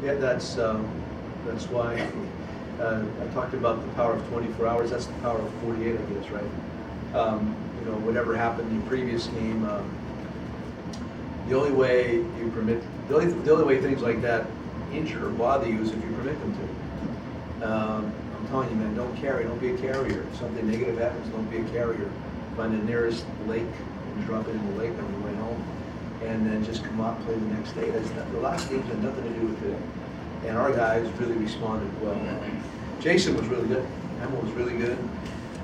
Yeah, that's why I talked about the power of 24 hours. That's the power of 48, I guess, right? Whatever happened in your previous game, the only way you permit, the only way things like that injure or bother you is if you permit them to. I'm telling you, man, don't be a carrier. If something negative happens, don't be a carrier. Find the nearest lake and drop it in the lake on your way home, and then just come out and play the next day. The last game's had nothing to do with today. And our guys really responded well. Jason was really good. Emma was really good.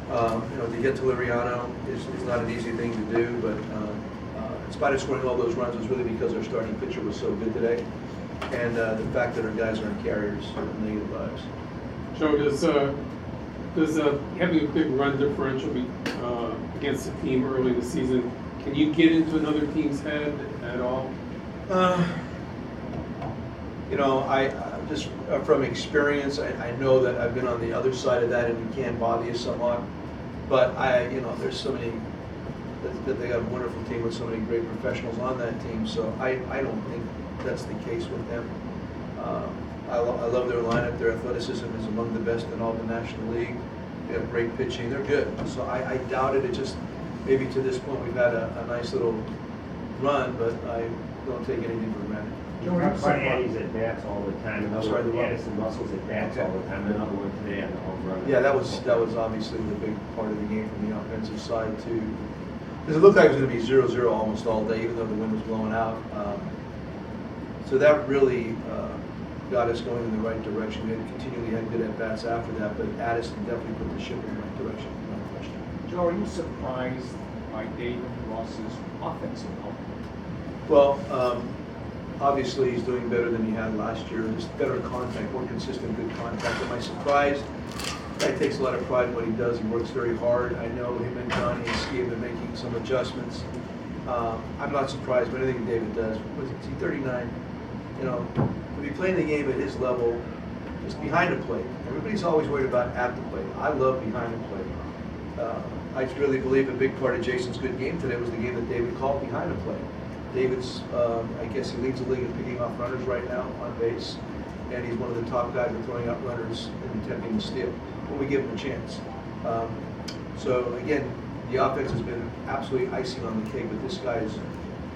To get to Liriano is not an easy thing to do, but in spite of scoring all those runs, it was really because our starting pitcher was so good today. And the fact that our guys aren't carriers of negative vibes. Joe, does having a big run differential against a team early in the season, can you get into another team's head at all? I just from experience, I know that I've been on the other side of that, and it can bother you somewhat. But there's so many that they got a wonderful team with so many great professionals on that team. So I don't think that's the case with them. I love their lineup. Their athleticism is among the best in all the National League. They have great pitching. They're good. So I doubt it. It just maybe to this point we've had a nice little run, but I don't take anything for granted. You talk about Addie's at bats all the time. Another one, the Addison Russell's at bats all the time. Another one today on the home run. Yeah, that was obviously the big part of the game from the offensive side too. Because it looked like it was going to be 0-0 almost all day, even though the wind was blowing out. So that really got us going in the right direction. We had continually had good at bats after that, but Addison definitely put the ship in the right direction. No question. Joe, are you surprised by David Ross's offensive help? Well, obviously he's doing better than he had last year. Just better contact, more consistent, good contact. Am I surprised? Guy takes a lot of pride in what he does. He works very hard. I know him and Johnny and Steve have been making some adjustments. I'm not surprised by anything David does. Was he 39? To be playing the game at his level, just behind the plate. Everybody's always worried about at the plate. I love behind the plate. I really believe a big part of Jason's good game today was the game that David called behind the plate. David's, I guess he leads the league in picking off runners right now on base, and he's one of the top guys in throwing out runners and attempting to steal when we give him a chance. So again, the offense has been absolutely icing on the cake, but this guy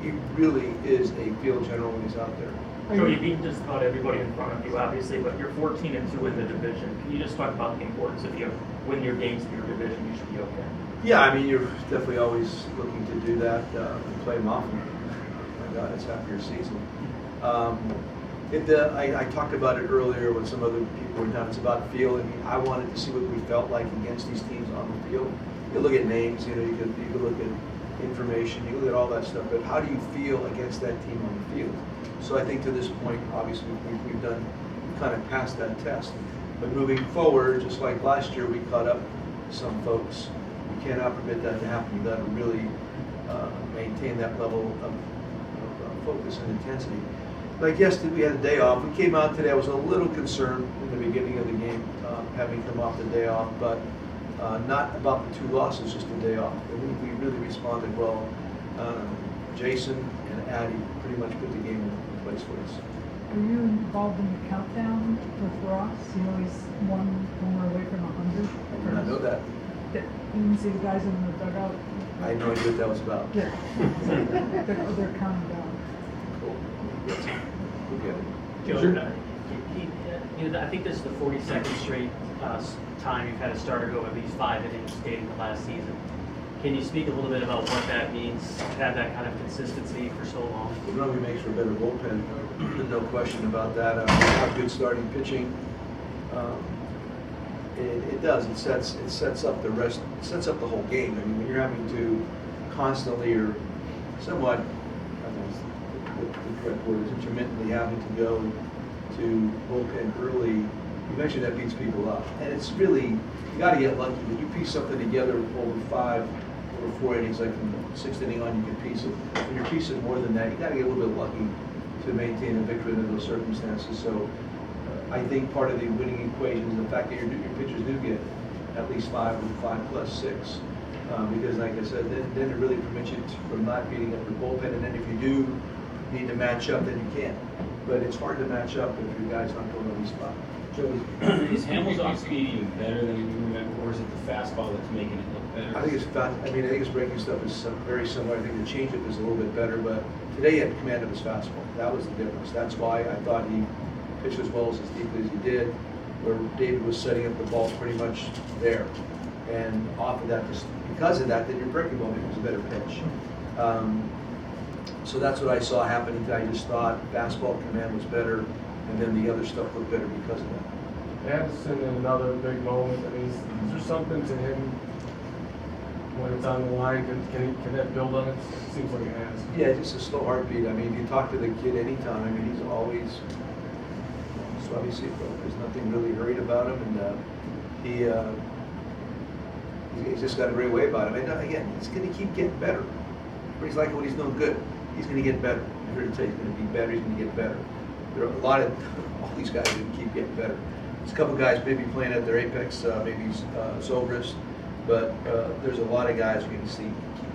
he really is a field general when he's out there. Joe, you beat just about everybody in front of you, obviously, but you're 14-2 in the division. Can you just talk about the importance if you win your games in your division, you should be okay? Yeah, I mean, you're definitely always looking to do that and play them often. Oh my God, it's half your season. I talked about it earlier with some other people in town. It's about feel. I mean, I wanted to see what we felt like against these teams on the field. You look at names, you could look at information, you look at all that stuff, but how do you feel against that team on the field? So I think to this point, obviously, we've kind of passed that test. But moving forward, just like last year, we caught up some folks. We cannot permit that to happen. You've got to really maintain that level of focus and intensity. Like yesterday, we had a day off. We came out today. I was a little concerned in the beginning of the game, having come off the day off, but not about the 2 losses, just the day off. And we really responded well. Jason and Addie pretty much put the game in place for us. Are you involved in the countdown with Ross? He's one homer away from 100. I did not know that. You didn't see the guys in the dugout? I had no idea what that was about. Yeah. They're counting down. Cool. We'll get it. Joe, Sure. I think this is the 42nd straight time you've had a starter go at least 5 innings dating the last season. Can you speak a little bit about what that means to have that kind of consistency for so long? It really makes for a better bullpen. No question about that. We have good starting pitching. It does. It sets up the rest. It sets up the whole game. I mean, when you're having to constantly or somewhat, I don't know the correct word is, intermittently having to go to bullpen early, eventually that beats people up. And it's really, you got to get lucky. When you piece something together over 4 innings, like from the 6th inning on, you can piece it. When you're piecing more than that, you got to get a little bit lucky to maintain a victory under those circumstances. So I think part of the winning equation is the fact that your pitchers do get at least 5 or 5+6. Because like I said, then it really permits you from not beating up your bullpen. And then if you do need to match up, then you can. but it's hard to match up if your guy's not going on the spot. Is Hamill's off speed even better than you remember, or is it the fastball that's making it look better? I think it's fast. I mean, I think his breaking stuff is very similar. I think the changeup is a little bit better, but today he had command of his fastball. That was the difference. That's why I thought he pitched as well as deeply as he did, where David was setting up the ball pretty much there. And off of that, just because of that, then your breaking ball becomes a better pitch. So that's what I saw happening. I just thought fastball command was better, and then the other stuff looked better because of that. Addison in another big moment. I mean, is there something to him when it's on the line? Can that build on it? It seems like it has. Yeah, just a slow heartbeat. I mean, if you talk to the kid anytime, I mean, he's always obviously there's nothing really hurried about him, and he's just got a great way about him. And again, he's going to keep getting better. He's like when he's doing good, he's going to get better. I'm here to tell you, he's going to be better. He's going to get better. There are a lot of all these guys are going to keep getting better. There's a couple guys maybe playing at their apex, maybe Zobrist, but there's a lot of guys you're going to see keep